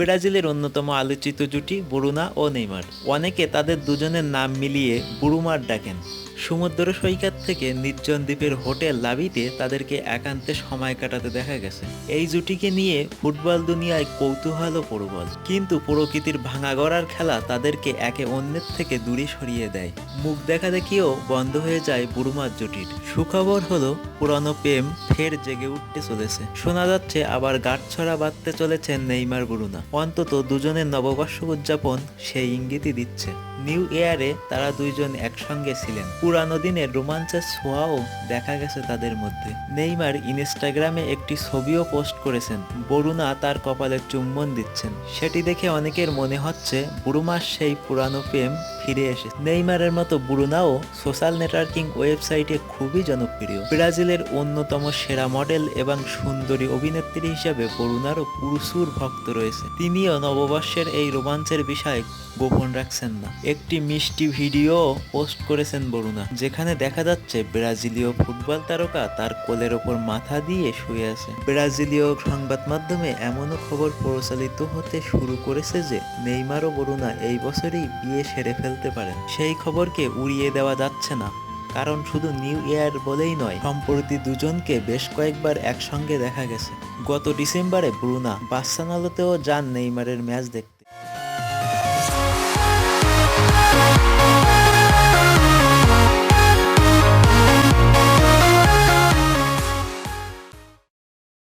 ব্রাজিলের অন্যতম আলোচিত জুটি বুরুনা ও নেইমার। অনেকে তাদের দুজনের নাম মিলিয়ে বুরুমার ডাকেন। সমুদ্র সৈকত থেকে নির্জন দ্বীপের হোটেল লাবিতে তাদেরকে একান্তে সময় কাটাতে দেখা গেছে। এই জুটিকে নিয়ে ফুটবল দুনিয়ায় কৌতূহল ও প্রবল, কিন্তু প্রকৃতির ভাঙাগড়ার খেলা তাদেরকে একে অন্যের থেকে দূরে সরিয়ে দেয়। মুখ দেখা দেখিও বন্ধ হয়ে যায় বুরুমার জুটির। সুখবর হলো পুরানো প্রেম ফের জেগে উঠতে চলেছে। শোনা যাচ্ছে আবার গাঁটছড়া বাঁধতে চলেছেন নেইমার বুরুনা। অন্তত দুজনের নববর্ষ উদযাপন সেই ইঙ্গিতই দিচ্ছে। নিউ ইয়ারে তারা দুইজন একসঙ্গে ছিলেন। পুরানো দিনের রোমাঞ্চের ছোঁয়াও দেখা গেছে তাদের মধ্যে। নেইমার ইনস্টাগ্রামে একটি ছবিও পোস্ট করেছেন, বরুণা তার কপালে চুম্বন দিচ্ছেন। সেটি দেখে অনেকের মনে হচ্ছে বুরুমার সেই পুরানো প্রেম ফিরে এসেছে। নেইমারের মতো বুরুনাও সোশ্যাল নেটওয়ার্কিং ওয়েবসাইটে খুবই জনপ্রিয়। ব্রাজিলের অন্যতম সেরা মডেল এবং সুন্দরী অভিনেত্রী হিসেবে বরুণারও প্রচুর ভক্ত রয়েছে। তিনিও নববর্ষের এই রোমাঞ্চের বিষয় গোপন রাখছেন না। একটি মিষ্টি ভিডিও পোস্ট করেছেন বরুণা, যেখানে দেখা যাচ্ছে ব্রাজিলীয় ফুটবল তারকা তার কোলের ওপর মাথা দিয়ে শুয়ে আছে। ব্রাজিলীয় সংবাদ মাধ্যমে এমনও খবর প্রচালিত হতে শুরু করেছে যে নেইমার ও বরুণা এই বছরই বিয়ে সেরে ফেলতে পারেন। সেই খবরকে উড়িয়ে দেওয়া যাচ্ছে না, কারণ শুধু নিউ ইয়ার বলেই নয়, সম্প্রতি দুজনকে বেশ কয়েকবার একসঙ্গে দেখা গেছে। গত ডিসেম্বরে ব্রুনা বার্সেলোনাতেও যান নেইমারের ম্যাচ দেখতে।